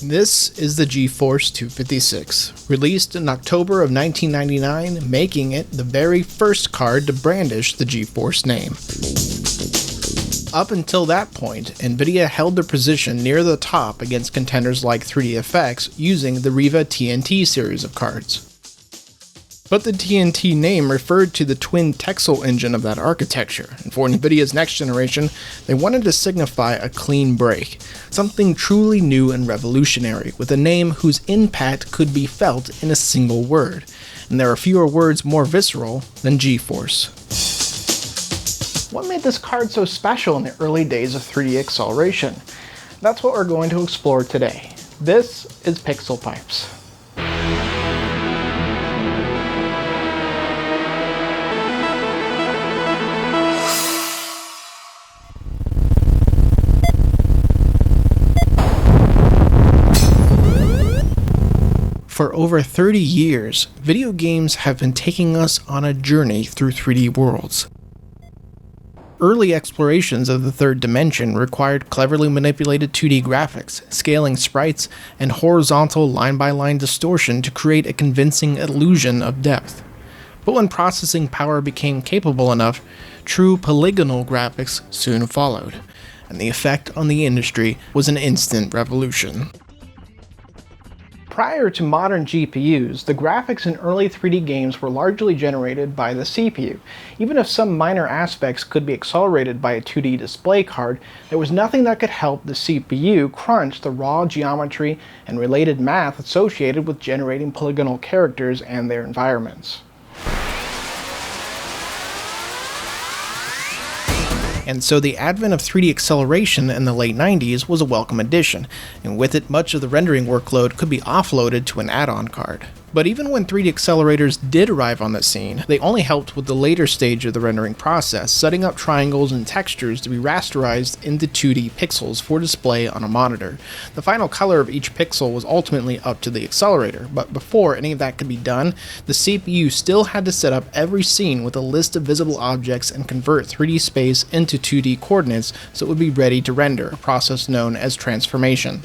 This is the GeForce 256, released in October of 1999, making it the very first card to brandish the GeForce name. Up until that point, NVIDIA held their position near the top against contenders like 3DFX using the Riva TNT series of cards. But the TNT name referred to the twin Texel engine of that architecture, and for NVIDIA's next generation, they wanted to signify a clean break, something truly new and revolutionary, with a name whose impact could be felt in a single word, and there are fewer words more visceral than GeForce. What made this card so special in the early days of 3D acceleration? That's what we're going to explore today. This is PixelPipes. For over 30 years, video games have been taking us on a journey through 3D worlds. Early explorations of the third dimension required cleverly manipulated 2D graphics, scaling sprites, and horizontal line-by-line distortion to create a convincing illusion of depth. But when processing power became capable enough, true polygonal graphics soon followed, and the effect on the industry was an instant revolution. Prior to modern GPUs, the graphics in early 3D games were largely generated by the CPU. Even if some minor aspects could be accelerated by a 2D display card, there was nothing that could help the CPU crunch the raw geometry and related math associated with generating polygonal characters and their environments. And so the advent of 3D acceleration in the late 90s was a welcome addition, and with it much of the rendering workload could be offloaded to an add-on card. But even when 3D accelerators did arrive on the scene, they only helped with the later stage of the rendering process, setting up triangles and textures to be rasterized into 2D pixels for display on a monitor. The final color of each pixel was ultimately up to the accelerator, but before any of that could be done, the CPU still had to set up every scene with a list of visible objects and convert 3D space into 2D coordinates so it would be ready to render, a process known as transformation.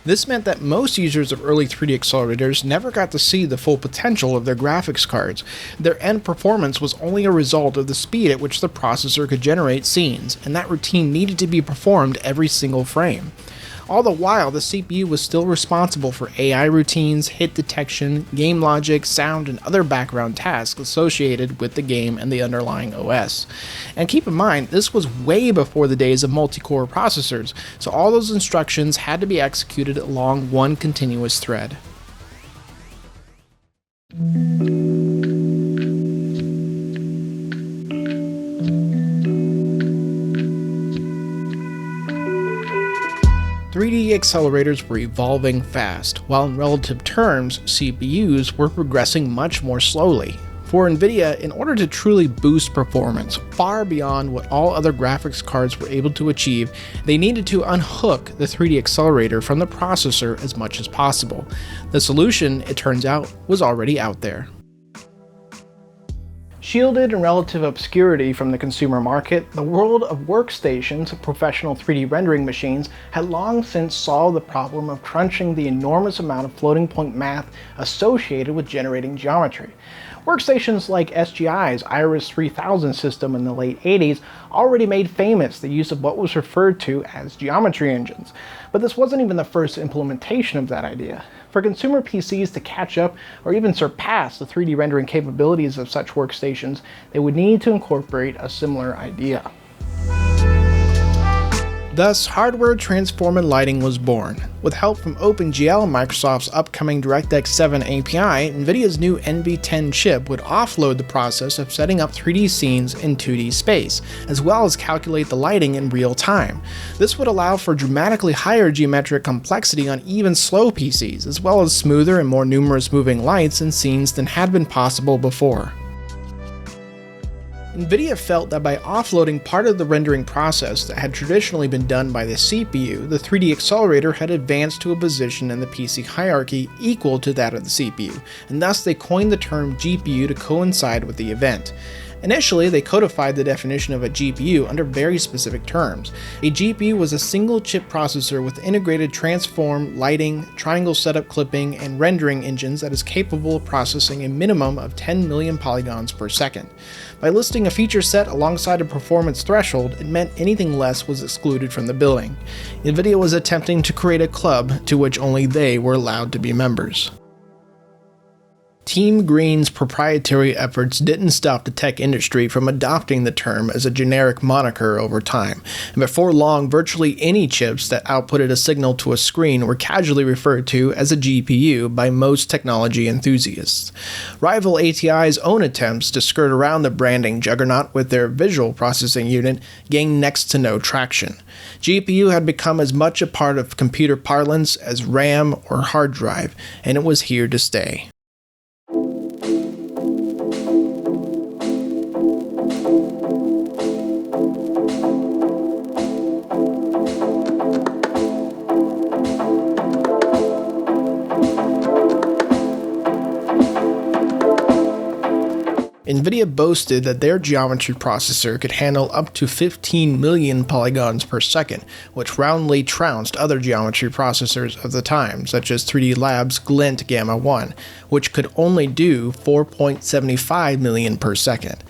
This meant that most users of early 3D accelerators never got to see the full potential of their graphics cards. Their end performance was only a result of the speed at which the processor could generate scenes, and that routine needed to be performed every single frame. All the while, the CPU was still responsible for AI routines, hit detection, game logic, sound, and other background tasks associated with the game and the underlying OS. And keep in mind, this was way before the days of multi-core processors, so all those instructions had to be executed along one continuous thread. .3D accelerators were evolving fast, while in relative terms, CPUs were progressing much more slowly. For NVIDIA, in order to truly boost performance far beyond what all other graphics cards were able to achieve, they needed to unhook the 3D accelerator from the processor as much as possible. The solution, it turns out, was already out there. Shielded in relative obscurity from the consumer market, the world of workstations, professional 3D rendering machines, had long since solved the problem of crunching the enormous amount of floating point math associated with generating geometry. Workstations like SGI's Iris 3000 system in the late 80s already made famous the use of what was referred to as geometry engines, but this wasn't even the first implementation of that idea. For consumer PCs to catch up or even surpass the 3D rendering capabilities of such workstations, they would need to incorporate a similar idea. Thus, hardware transformer lighting was born. With help from OpenGL and Microsoft's upcoming DirectX 7 API, NVIDIA's new NV10 chip would offload the process of setting up 3D scenes in 2D space, as well as calculate the lighting in real time. This would allow for dramatically higher geometric complexity on even slow PCs, as well as smoother and more numerous moving lights in scenes than had been possible before. NVIDIA felt that by offloading part of the rendering process that had traditionally been done by the CPU, the 3D accelerator had advanced to a position in the PC hierarchy equal to that of the CPU, and thus they coined the term GPU to coincide with the event. Initially, they codified the definition of a GPU under very specific terms. A GPU was a single-chip processor with integrated transform, lighting, triangle setup clipping, and rendering engines that is capable of processing a minimum of 10 million polygons per second. By listing a feature set alongside a performance threshold, it meant anything less was excluded from the billing. NVIDIA was attempting to create a club to which only they were allowed to be members. Team Green's proprietary efforts didn't stop the tech industry from adopting the term as a generic moniker over time, and before long, virtually any chips that outputted a signal to a screen were casually referred to as a GPU by most technology enthusiasts. Rival ATI's own attempts to skirt around the branding juggernaut with their visual processing unit gained next to no traction. GPU had become as much a part of computer parlance as RAM or hard drive, and it was here to stay. NVIDIA boasted that their geometry processor could handle up to 15 million polygons per second, which roundly trounced other geometry processors of the time, such as 3D Labs' Glint Gamma 1, which could only do 4.75 million per second.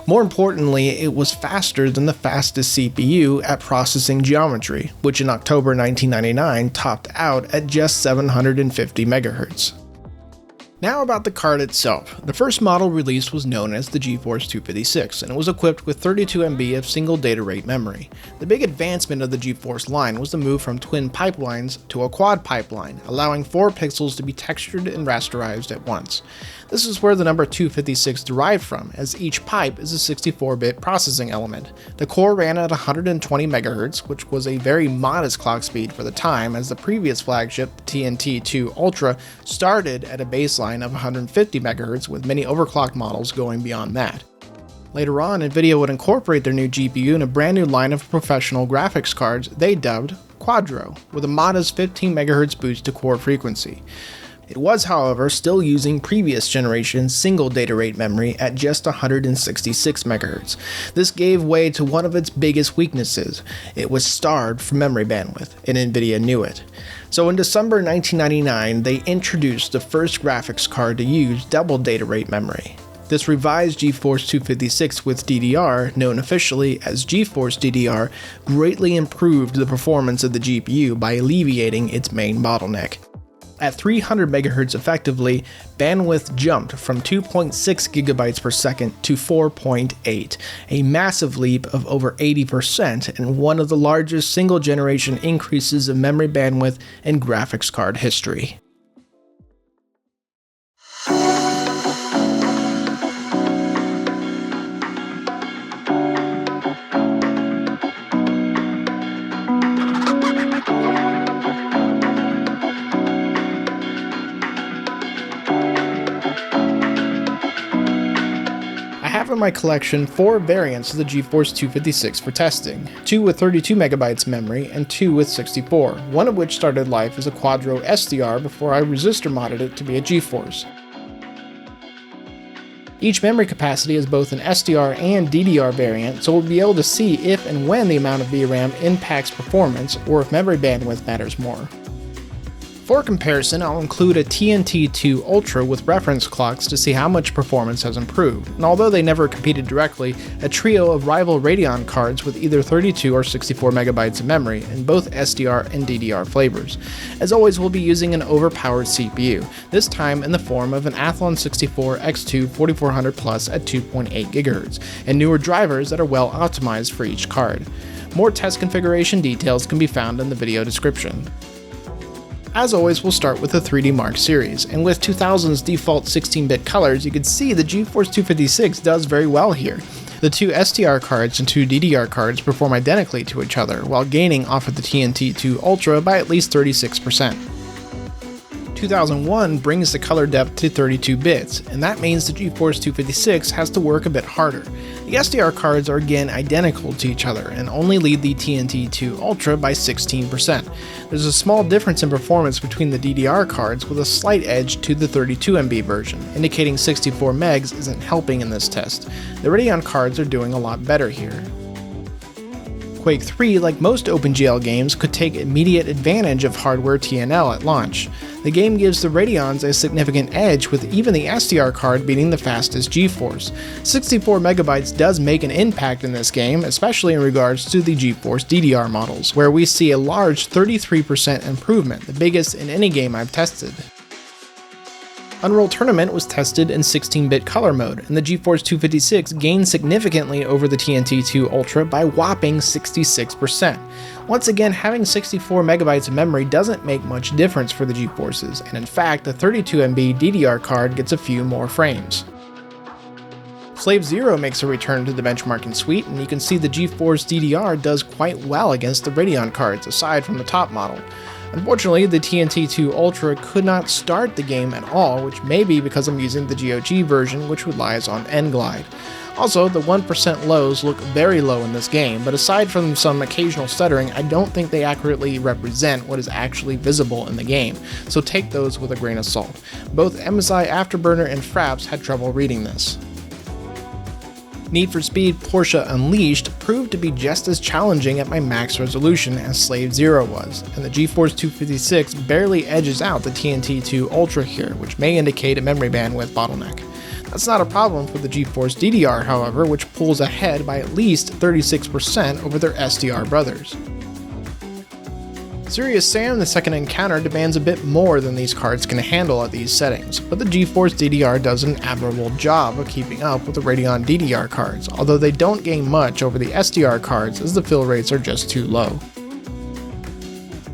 More importantly, it was faster than the fastest CPU at processing geometry, which in October 1999 topped out at just 750 MHz. Now about the card itself. The first model released was known as the GeForce 256, and it was equipped with 32 MB of single data rate memory. The big advancement of the GeForce line was the move from twin pipelines to a quad pipeline, allowing 4 pixels to be textured and rasterized at once. This is where the number 256 derived from, as each pipe is a 64-bit processing element. The core ran at 120 MHz, which was a very modest clock speed for the time, as the previous flagship, TNT2 Ultra, started at a baseline of 150 MHz, with many overclocked models going beyond that. Later on, NVIDIA would incorporate their new GPU in a brand new line of professional graphics cards they dubbed Quadro, with a modest 15 MHz boost to core frequency. It was, however, still using previous generation single data rate memory at just 166 MHz. This gave way to one of its biggest weaknesses. It was starved for memory bandwidth, and NVIDIA knew it. So in December 1999, they introduced the first graphics card to use double data rate memory. This revised GeForce 256 with DDR, known officially as GeForce DDR, greatly improved the performance of the GPU by alleviating its main bottleneck. At 300 MHz effectively, bandwidth jumped from 2.6 GB per second to 4.8, a massive leap of over 80% and one of the largest single-generation increases of memory bandwidth in graphics card history. I have in my collection 4 variants of the GeForce 256 for testing, 2 with 32 MB memory and 2 with 64, one of which started life as a Quadro SDR before I resistor modded it to be a GeForce. Each memory capacity is both an SDR and DDR variant, so we'll be able to see if and when the amount of VRAM impacts performance or if memory bandwidth matters more. For comparison, I'll include a TNT2 Ultra with reference clocks to see how much performance has improved, and although they never competed directly, a trio of rival Radeon cards with either 32 or 64 MB of memory in both SDR and DDR flavors. As always, we'll be using an overpowered CPU, this time in the form of an Athlon 64 X2 4400 Plus at 2.8 GHz, and newer drivers that are well optimized for each card. More test configuration details can be found in the video description. As always, we'll start with the 3D Mark series, and with 2000's default 16-bit colors, you can see the GeForce 256 does very well here. The 2 SDR cards and 2 DDR cards perform identically to each other, while gaining off of the TNT2 Ultra by at least 36%. 2001 brings the color depth to 32 bits, and that means the GeForce 256 has to work a bit harder. The SDR cards are again identical to each other and only lead the TNT2 Ultra by 16%. There's a small difference in performance between the DDR cards with a slight edge to the 32MB version, indicating 64 megs isn't helping in this test. The Radeon cards are doing a lot better here. Quake 3, like most OpenGL games, could take immediate advantage of hardware TNL at launch. The game gives the Radeons a significant edge, with even the SDR card beating the fastest GeForce. 64 MB does make an impact in this game, especially in regards to the GeForce DDR models, where we see a large 33% improvement, the biggest in any game I've tested. Unreal Tournament was tested in 16-bit color mode, and the GeForce 256 gained significantly over the TNT2 Ultra by a whopping 66%. Once again, having 64 MB of memory doesn't make much difference for the GeForces, and in fact, the 32MB DDR card gets a few more frames. Slave Zero makes a return to the benchmarking suite, and you can see the GeForce DDR does quite well against the Radeon cards, aside from the top model. Unfortunately, the TNT2 Ultra could not start the game at all, which may be because I'm using the GOG version, which relies on N-Glide. Also, the 1% lows look very low in this game, but aside from some occasional stuttering, I don't think they accurately represent what is actually visible in the game, so take those with a grain of salt. Both MSI Afterburner and Fraps had trouble reading this. Need for Speed Porsche Unleashed proved to be just as challenging at my max resolution as Slave Zero was, and the GeForce 256 barely edges out the TNT2 Ultra here, which may indicate a memory bandwidth bottleneck. That's not a problem for the GeForce DDR, however, which pulls ahead by at least 36% over their SDR brothers. Serious Sam the Second Encounter demands a bit more than these cards can handle at these settings, but the GeForce DDR does an admirable job of keeping up with the Radeon DDR cards, although they don't gain much over the SDR cards as the fill rates are just too low.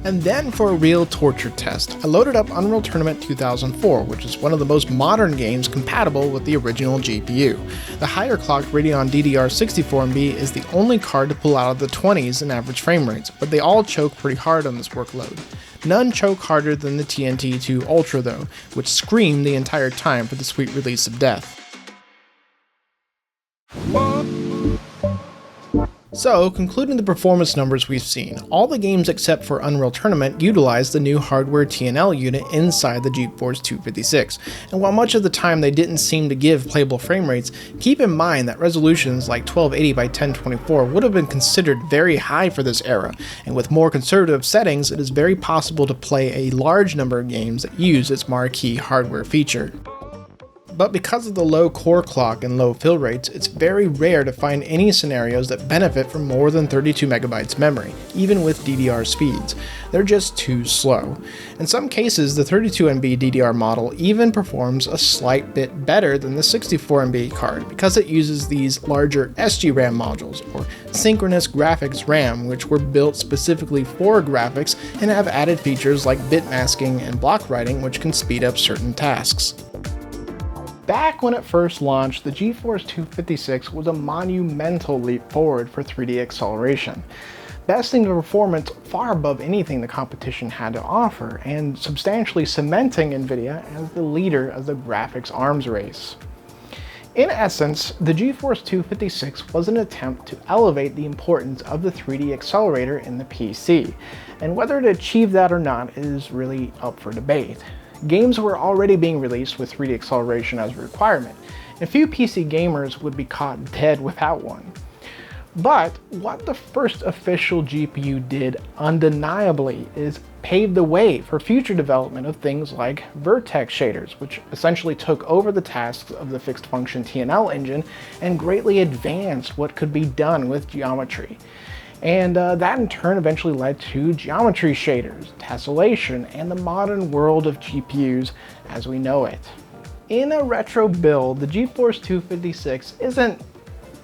And then for a real torture test, I loaded up Unreal Tournament 2004, which is one of the most modern games compatible with the original GPU. The higher clocked Radeon DDR 64MB is the only card to pull out of the 20s in average frame rates, but they all choke pretty hard on this workload. None choke harder than the TNT2 Ultra though, which screamed the entire time for the sweet release of death. So, concluding the performance numbers we've seen, all the games except for Unreal Tournament utilize the new hardware TNL unit inside the GeForce 256, and while much of the time they didn't seem to give playable frame rates, keep in mind that resolutions like 1280 by 1024 would have been considered very high for this era, and with more conservative settings, it is very possible to play a large number of games that use its marquee hardware feature. But because of the low core clock and low fill rates, it's very rare to find any scenarios that benefit from more than 32 MB memory, even with DDR speeds. They're just too slow. In some cases, the 32MB DDR model even performs a slight bit better than the 64MB card because it uses these larger SGRAM modules, or synchronous graphics RAM, which were built specifically for graphics and have added features like bit masking and block writing, which can speed up certain tasks. Back when it first launched, the GeForce 256 was a monumental leap forward for 3D acceleration, besting the performance far above anything the competition had to offer, and substantially cementing NVIDIA as the leader of the graphics arms race. In essence, the GeForce 256 was an attempt to elevate the importance of the 3D accelerator in the PC, and whether it achieved that or not is really up for debate. Games were already being released with 3D acceleration as a requirement, and few PC gamers would be caught dead without one. But what the first official GPU did undeniably is pave the way for future development of things like vertex shaders, which essentially took over the tasks of the fixed function TNL engine and greatly advanced what could be done with geometry. And that in turn eventually led to geometry shaders, tessellation, and the modern world of GPUs as we know it. In a retro build, the GeForce 256 isn't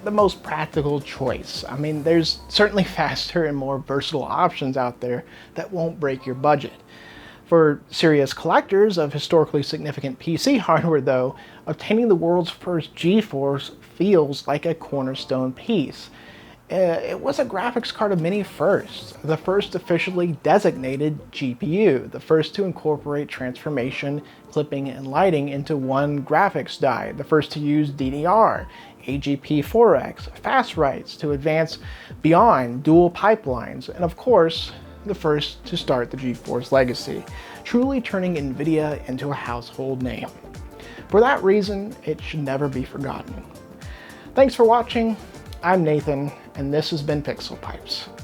the most practical choice. I mean, there's certainly faster and more versatile options out there that won't break your budget. For serious collectors of historically significant PC hardware though, obtaining the world's first GeForce feels like a cornerstone piece. it was a graphics card of many firsts. The first officially designated GPU, the first to incorporate transformation, clipping, and lighting into one graphics die, the first to use DDR, AGP4X, fast writes to advance beyond dual pipelines, and of course, the first to start the GeForce legacy, truly turning NVIDIA into a household name. For that reason, it should never be forgotten. Thanks for watching. I'm Nathan, and this has been PixelPipes.